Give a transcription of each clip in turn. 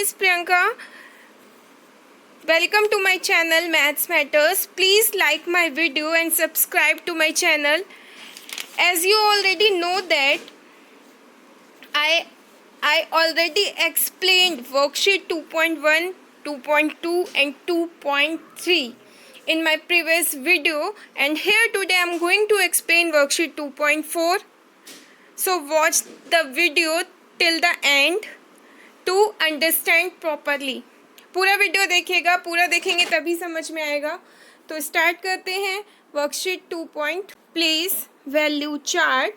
is Priyanka. Welcome to my channel Maths Matters. Please like my video and subscribe to my channel. As you already know that I already explained worksheet 2.1, 2.2 and 2.3 in my previous video, and here today I am going to explain worksheet 2.4. So watch the video till the end to understand properly. पूरा video देखिएगा, पूरा देखेंगे तभी समझ में आएगा. तो start करते हैं. Worksheet 2. Place value chart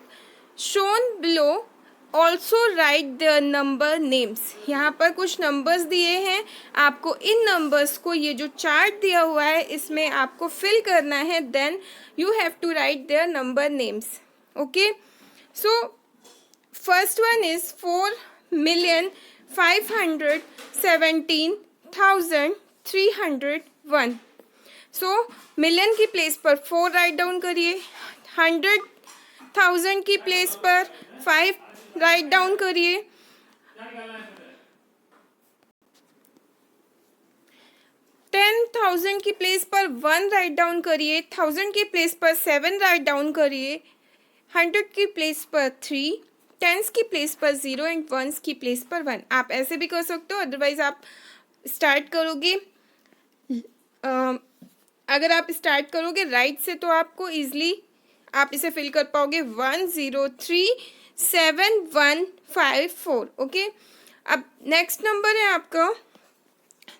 shown below. Also right the number names. यहाँ पर कुछ नंबर्स दिए हैं, आपको इन नंबर्स को, ये जो चार्ट दिया हुआ है इसमें आपको फिल करना है. Then you have to write their number names. Okay, so first one is 4,517,301. So million की प्लेस पर 4 राइट डाउन करिए. 100,000 की प्लेस पर 5 राइट डाउन करिए. 10,000 की प्लेस पर 1 राइट डाउन करिए. 1000 की प्लेस पर 7 राइट डाउन करिए. 100 की प्लेस पर 3, 10s की प्लेस पर 0 एंड 1s की प्लेस पर 1. आप ऐसे भी कर सकते हो, अदरवाइज आप स्टार्ट करोगे, अगर आप स्टार्ट करोगे राइट से तो आपको इजीली आप इसे फिल कर पाओगे. 103,7,154. ओके, अब नेक्स्ट नंबर है आपका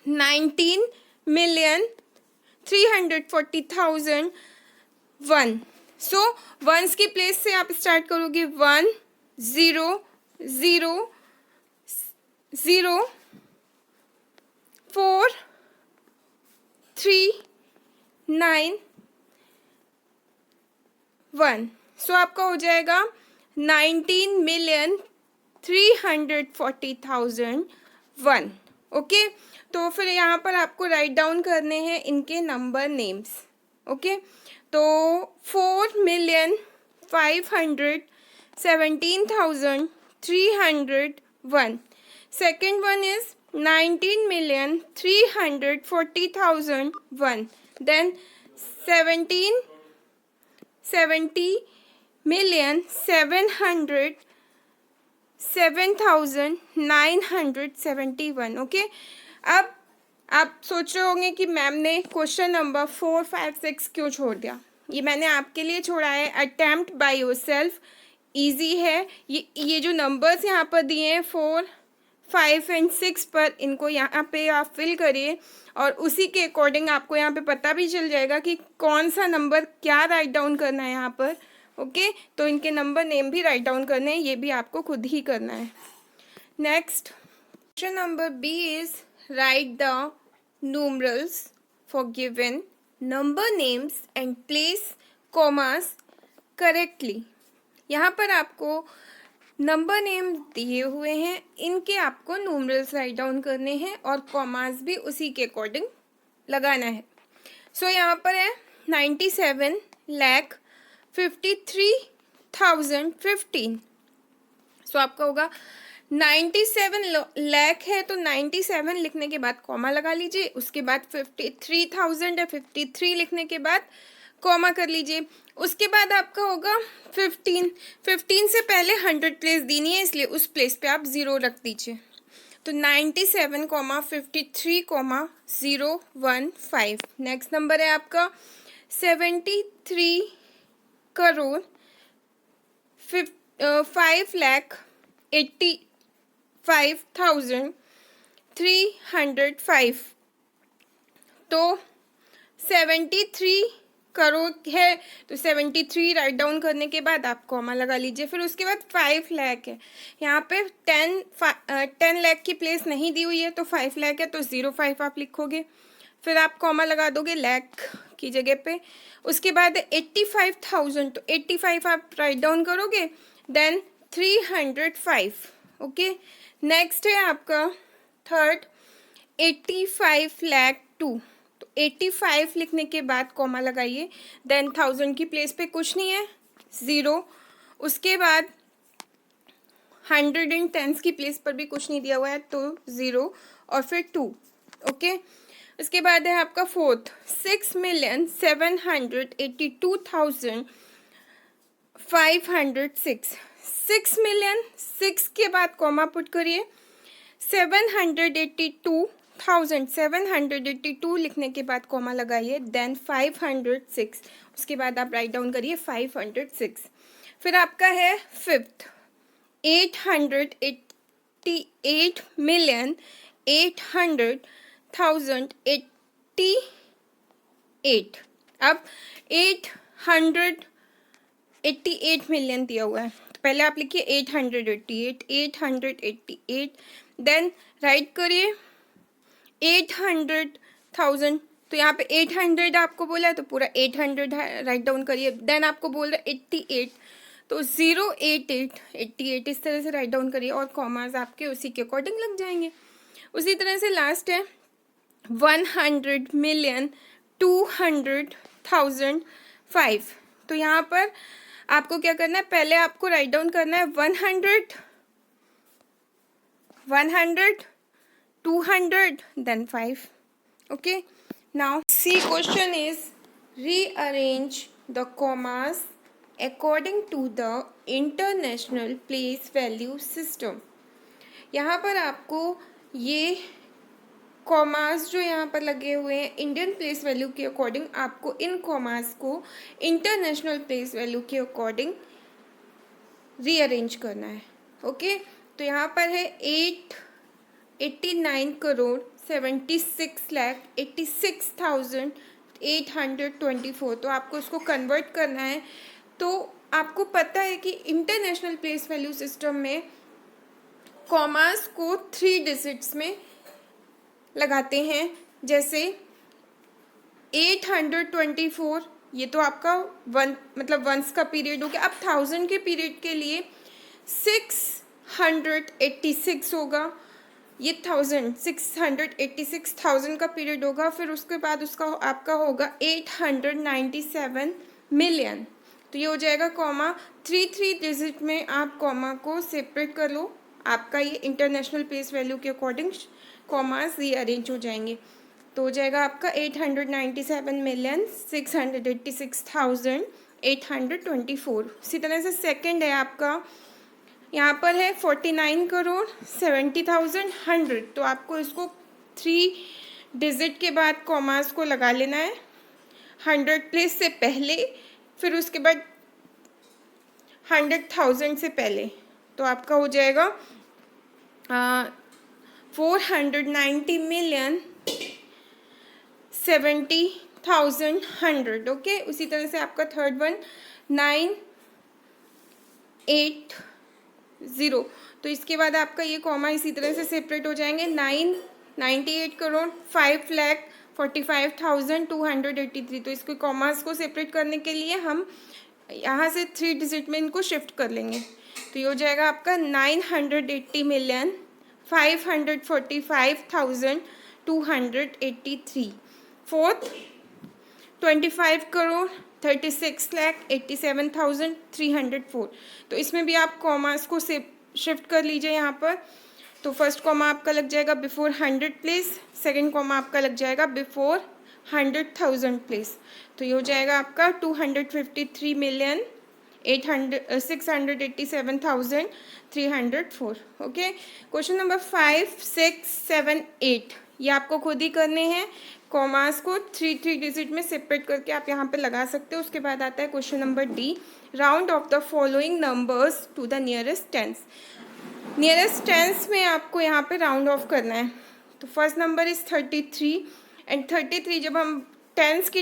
19,340,001. सो वंस की प्लेस से आप स्टार्ट करोगे. 1 0 0 0 4 3 9 1. सो आपका हो जाएगा 19,340,001. ओके, तो फिर यहाँ पर आपको राइट डाउन करने हैं इनके नंबर नेम्स. ओके, तो 4,517,301. Second one is 19,340,001. Then 70,707,971. Okay, अब आप सोच रहे होंगे कि मैम ने क्वेश्चन नंबर 4, 5, 6 क्यों छोड़ दिया. ये मैंने आपके लिए छोड़ा है. अटेम्प्ट बाय योरसेल्फ, इजी है. ये जो नंबर्स यहाँ पर दिए हैं 4, 5 एंड 6 पर, इनको यहाँ पे आप फिल करिए और उसी के अकॉर्डिंग आपको यहाँ पे पता भी चल जाएगा कि कौन सा नंबर क्या राइट डाउन करना है यहाँ पर. ओके, तो इनके नंबर नेम भी राइट डाउन करने हैं, ये भी आपको खुद ही करना है. Next question number B is write the numerals for given number names and place commas correctly. यहाँ पर आपको नंबर नेम दिए हुए हैं, इनके आपको न्यूमरल्स राइट डाउन करने हैं और कॉमास भी उसी के अकॉर्डिंग लगाना है. सो यहाँ पर है 97,53,015. सो आपका होगा 97 लाख है तो 97 लिखने के बाद कॉमा लगा लीजिए. उसके बाद 53,000 है, 53 लिखने के बाद कॉमा कर लीजिए. उसके बाद आपका होगा 15 से पहले 100 प्लेस देनी है, इसलिए उस प्लेस पे आप 0 रख दीजिए. तो 97,53,015. नेक्स्ट नंबर है आपका 5,83,85,305. तो 73 करोड़ है तो 73 राइट डाउन करने के बाद आप कॉमा लगा लीजिए. फिर उसके बाद 5 लाख है, यहाँ पे 10 लाख की प्लेस नहीं दी हुई है तो 5 लाख है तो 05 आप लिखोगे. फिर आप कॉमा लगा दोगे लाख की जगह पे. उसके बाद 85,000 तो 85 आप राइट डाउन करोगे. देन 305. ओके, नेक्स्ट है आपका थर्ड 85 लाख 2. तो 85 लिखने के बाद कॉमा लगाइए. देन 1000 की प्लेस पे कुछ नहीं है, 0. उसके बाद हंड्रेड एंड टेंस की प्लेस पर भी कुछ नहीं दिया हुआ है तो 0 और फिर 2। ओके, उसके बाद है आपका फोर्थ 6,782,506। 6,000,000 6 के बाद कॉमा पुट करिए, 782,782 लिखने के बाद कॉमा लगाइए, देन 506, उसके बाद आप राइट डाउन करिए 506। फिर आपका है फिफ्थ 888,800,088। अब 888 मिलियन दिया हुआ है तो पहले आप लिखिए 888 देन राइट करिए 800,000। तो यहाँ पे 800 आपको बोला है तो पूरा 800 राइट डाउन करिए, देन आपको बोल रहा है 88 तो 088 इस तरह से राइट डाउन करिए और कॉमास आपके उसी के अकॉर्डिंग लग जाएंगे। उसी तरह से लास्ट है 100,200,005। तो यहाँ पर आपको क्या करना है, पहले आपको राइट डाउन करना है 100, 200 then 5. Okay, now C question is rearrange the commas according to the international place value system. यहाँ पर आपको ये कॉमास जो यहाँ पर लगे हुए हैं इंडियन प्लेस वैल्यू के अकॉर्डिंग, आपको इन कॉमास को इंटरनेशनल प्लेस वैल्यू के अकॉर्डिंग रीअरेंज करना है। ओके, तो यहाँ पर है 89,76,86,824। तो आपको उसको कन्वर्ट करना है। तो आपको पता है कि इंटरनेशनल प्लेस वैल्यू सिस्टम में कॉमास को 3 डिजिट्स में लगाते हैं। जैसे 824 ये तो आपका मतलब वंस का पीरियड हो गया। अब 1000 के पीरियड के लिए 686 होगा, ये 686,000 का पीरियड होगा। फिर उसके बाद उसका आपका होगा 897 मिलियन। तो ये हो जाएगा कॉमा 3 डिजिट में आप कॉमा को सेपरेट कर लो, आपका ये इंटरनेशनल प्लेस वैल्यू के अकॉर्डिंग कॉमास रीअरेंज हो जाएंगे। तो हो जाएगा आपका 897,686,824। इसी तरह से सेकंड है आपका, यहाँ पर है 49,70,100। तो आपको इसको 3 डिजिट के बाद कॉमास को लगा लेना है 100 प्लेस से पहले, फिर उसके बाद 100,000 से पहले। तो आपका हो जाएगा 490,70,100। ओके, उसी तरह से आपका थर्ड वन 980। तो इसके बाद आपका ये कॉमा इसी तरह से सेपरेट हो जाएंगे 998,05,45,283। तो इसके कॉमास को सेपरेट करने के लिए हम यहाँ से 3 डिजिट में इनको शिफ्ट कर लेंगे। तो ये हो जाएगा आपका 980,545,283। फोर्थ 25,36,87,304। तो इसमें भी आप कॉमास को शिफ्ट कर लीजिए यहाँ पर। तो फर्स्ट कॉमा आपका लग जाएगा बिफोर 100 प्लेस, सेकंड कॉमा आपका लग जाएगा बिफोर 100,000 प्लेस। तो ये हो जाएगा आपका 253,687,304। ओके, क्वेश्चन नंबर 5, 6, 7, 8 ये आपको खुद ही करने हैं। कॉमास को 3 डिजिट में सेपरेट करके आप यहाँ पे लगा सकते हो। उसके बाद आता है question number D, round off the following numbers to the nearest tens. Nearest tens में आपको यहाँ पे राउंड ऑफ करना है। तो फर्स्ट नंबर इज 33 एंड 33 जब हम टेंस की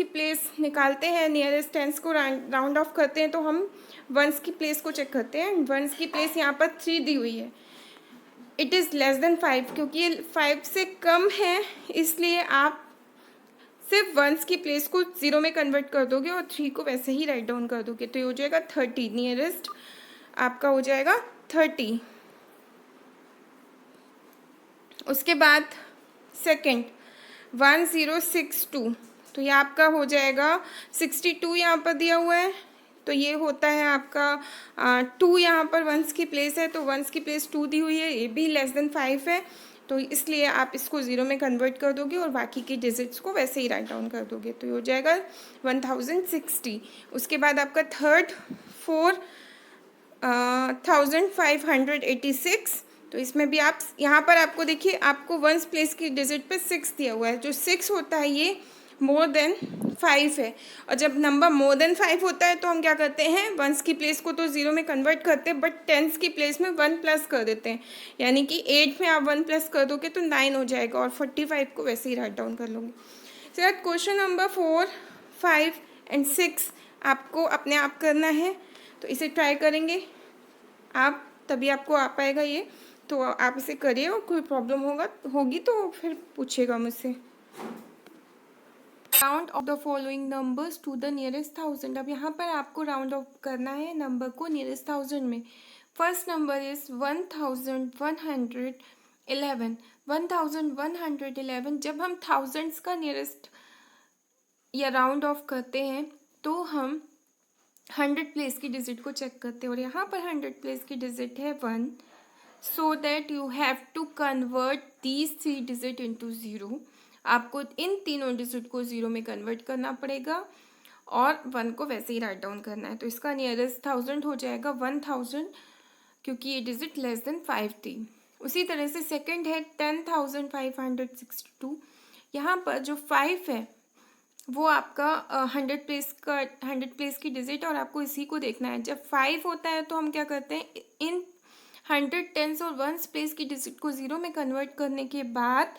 प्लेस निकालते हैं, नियरेस्ट टेंस को राउंड ऑफ करते हैं तो हम वंस की प्लेस को चेक करते हैं। वंस की प्लेस यहाँ पर 3 दी हुई है, इट इज़ लेस देन 5, क्योंकि ये 5 से कम है इसलिए आप सिर्फ वंस की प्लेस को 0 में कन्वर्ट कर दोगे और 3 को वैसे ही राइट डाउन कर दोगे। तो ये हो जाएगा 30, नियरेस्ट आपका हो जाएगा 30। उसके बाद सेकंड 1062, तो ये आपका हो जाएगा 62 यहाँ पर दिया हुआ है तो ये होता है आपका 2, यहाँ पर वंस की प्लेस है तो वंस की प्लेस 2 दी हुई है, ये भी लेस देन 5 है, तो इसलिए आप इसको 0 में कन्वर्ट कर दोगे और बाकी के डिजिट्स को वैसे ही राइट डाउन कर दोगे, तो ये हो जाएगा 1060। उसके बाद आपका थर्ड 4586, तो इसमें भी आप यहाँ पर आपको देखिए आपको वंस प्लेस की डिजिट पे 6 दिया हुआ है, जो 6 होता है ये मोर देन 5 है, और जब नंबर मोर देन 5 होता है तो हम क्या करते हैं, वंस की प्लेस को तो 0 में कन्वर्ट करते हैं, बट टेंस की प्लेस में 1 प्लस कर देते हैं, यानी कि 8 में आप 1 प्लस कर दोगे तो 9 हो जाएगा, और 45 को वैसे ही राइट डाउन कर लोगे। सर क्वेश्चन नंबर 4, 5 एंड 6 आपको अपने आप करना है, तो इसे ट्राई करेंगे आप, तभी आपको आ पाएगा ये, तो आप इसे करिए, और कोई प्रॉब्लम होगी तो फिर पूछिएगा मुझसे। Round off the following numbers to the nearest 1000। अब यहाँ पर आपको राउंड ऑफ करना है नंबर को नियरेस्ट 1000 में। First number is 1111। 1111 जब हम थाउजेंड्स का नियरेस्ट या राउंड ऑफ करते हैं तो हम 100 प्लेस की डिजिट को चेक करते हैं, और यहाँ पर 100 प्लेस की डिजिट है 1, so that you have to convert these 3 digit into 0। आपको इन तीनों डिजिट को 0 में कन्वर्ट करना पड़ेगा और 1 को वैसे ही राइट डाउन करना है, तो इसका नियरेस्ट 1000 हो जाएगा 1000, क्योंकि ये डिजिट लेस देन 5 थी। उसी तरह से सेकंड है 10,562। यहाँ पर जो 5 है वो आपका 100 प्लेस की डिजिट, और आपको इसी को देखना है। जब 5 होता है तो हम क्या करते हैं, इन 100 टेंस और वंस प्लेस की डिजिट को 0 में कन्वर्ट करने के बाद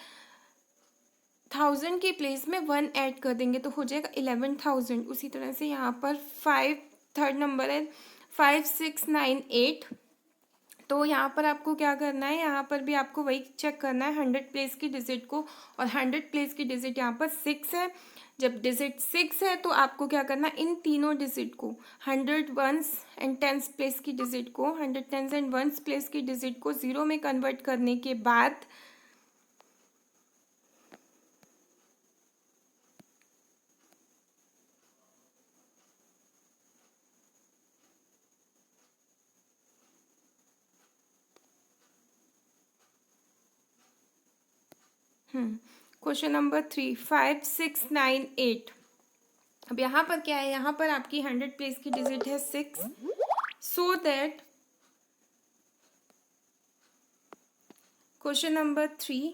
1000 की प्लेस में 1 ऐड कर देंगे तो हो जाएगा 11,000। उसी तरह से यहाँ पर 5 थर्ड नंबर है 5698, तो यहाँ पर आपको क्या करना है, यहाँ पर भी आपको वही चेक करना है 100 प्लेस की डिजिट को, और 100 प्लेस की डिजिट यहाँ पर 6 है। जब डिजिट 6 है तो आपको क्या करना है, इन तीनों डिजिट को 100 वंस एंड टेंस प्लेस की डिजिट को 100 टेंस एंड वंस प्लेस की डिजिट को 0 में कन्वर्ट करने के बाद क्वेश्चन नंबर 3, 5698। अब यहाँ पर क्या है, यहाँ पर आपकी 100 प्लेस की डिजिट है 6, सो दैट क्वेश्चन नंबर 3,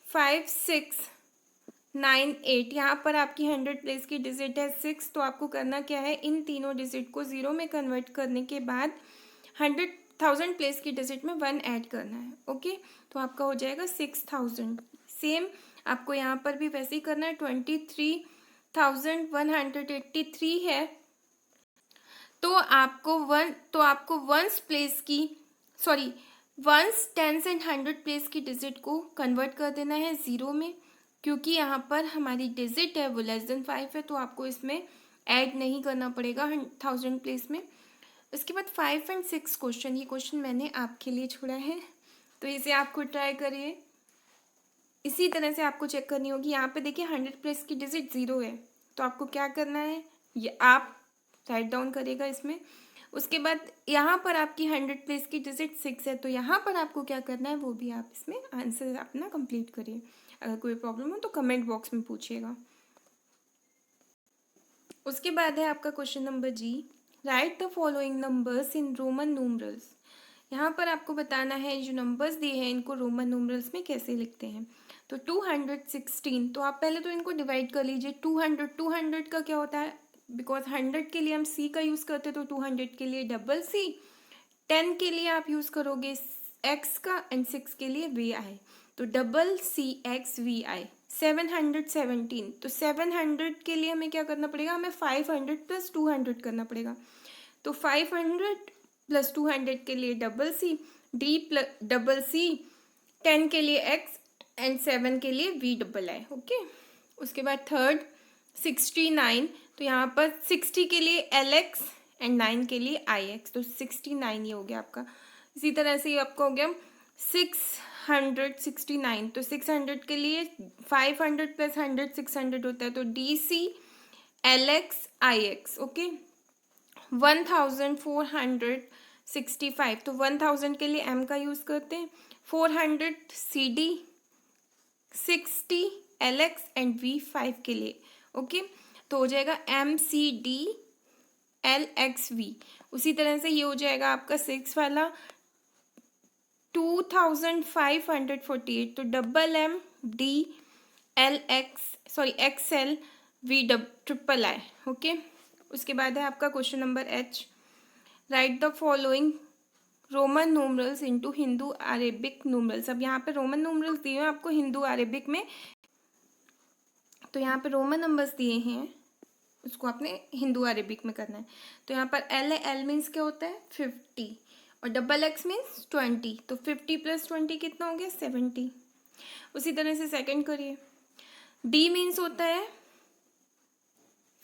5698, यहाँ पर आपकी 100 प्लेस की डिजिट है 6, तो आपको करना क्या है, इन तीनों डिजिट को 0 में कन्वर्ट करने के बाद 100,000 प्लेस की डिजिट में 1 ऐड करना है। ओके, तो आपका हो जाएगा 6000। सेम आपको यहाँ पर भी वैसे ही करना है। 23,183 है, तो आपको वंस प्लेस की वंस टेंस एंड 100 प्लेस की डिजिट को कन्वर्ट कर देना है 0 में, क्योंकि यहाँ पर हमारी डिजिट है वो लेस देन 5 है, तो आपको इसमें ऐड नहीं करना पड़ेगा 1000 प्लेस में। उसके बाद 5 एंड 6 क्वेश्चन, ये क्वेश्चन मैंने आपके लिए छोड़ा है, तो इसे आपको ट्राई करिए। इसी तरह से आपको चेक करनी होगी। यहाँ पे देखिए 100 प्लेस की डिजिट 0 है, तो आपको क्या करना है, ये आप राइट डाउन करेगा इसमें। उसके बाद यहाँ पर आपकी 100 प्लेस की डिजिट 6 है, तो यहाँ पर आपको क्या करना है वो भी आप इसमें आंसर अपना कंप्लीट करिए। अगर कोई प्रॉब्लम हो तो कमेंट बॉक्स में पूछिएगा। उसके बाद है आपका question number G, write the following numbers in Roman numerals. यहाँ पर आपको बताना है जो नंबर्स दिए हैं इनको रोमन न्यूमरल्स में कैसे लिखते हैं। तो 216, तो आप पहले तो इनको डिवाइड कर लीजिए। 200 का क्या होता है, बिकॉज 100 के लिए हम सी का यूज़ करते हैं, तो 200 के लिए डबल सी, 10 के लिए आप यूज़ करोगे एक्स का, एंड 6 के लिए वी आई, तो डबल सी एक्स वी आई। 717, तो 700 के लिए हमें क्या करना पड़ेगा, हमें 500 प्लस 200 करना पड़ेगा। तो 500 प्लस 200 के लिए double C, D plus double C, 10 के लिए एक्स एंड 7 के लिए वी डबल आई। ओके, उसके बाद थर्ड 69, तो यहाँ पर 60 के लिए एल एक्स एंड 9 के लिए आई एक्स, तो 69 ये हो गया आपका। इसी तरह से आपका हो गया 669, तो 600 के लिए 500 प्लस 100 600 होता है, तो डी सी एल एक्स आई एक्स। ओके, 1465, तो 1000 के लिए m का यूज़ करते हैं, 400 CD, 60 LX एंड V 5 के लिए। ओके, तो हो जाएगा MCD LXV। उसी तरह से ये हो जाएगा आपका 6 वाला 2548, तो XL V XL ओके। उसके बाद है आपका question number H, right the following Roman numerals into Hindu Arabic numerals. अब यहाँ पे रोमन न्यूमरल्स दिए हैं आपको हिंदू अरेबिक में, तो यहाँ पे रोमन नंबर्स दिए हैं, उसको आपने हिंदू अरेबिक में करना है। तो यहाँ पर L मीन्स क्या होता है 50 और XX मीन्स 20, तो 50 + 20 कितना हो गया 70। उसी तरह से सेकंड करिए, D मीन्स होता है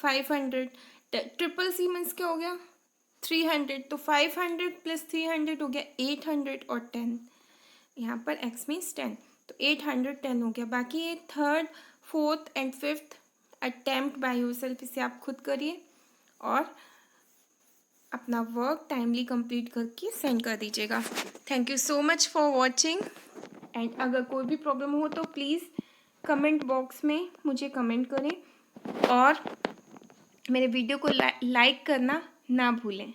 500, CCC मीन्स क्या हो गया 300, तो 500 + 300 हो गया 800 और 10, यहाँ पर X मीन्स 10, तो 810 हो गया। बाकी ये third, fourth and fifth attempt by yourself, इसे आप खुद करिए और अपना वर्क टाइमली कंप्लीट करके सेंड कर दीजिएगा। Thank you so much for watching, and अगर कोई भी प्रॉब्लम हो तो प्लीज़ कमेंट बॉक्स में मुझे कमेंट करें और मेरे वीडियो को लाइक करना ना भूलें।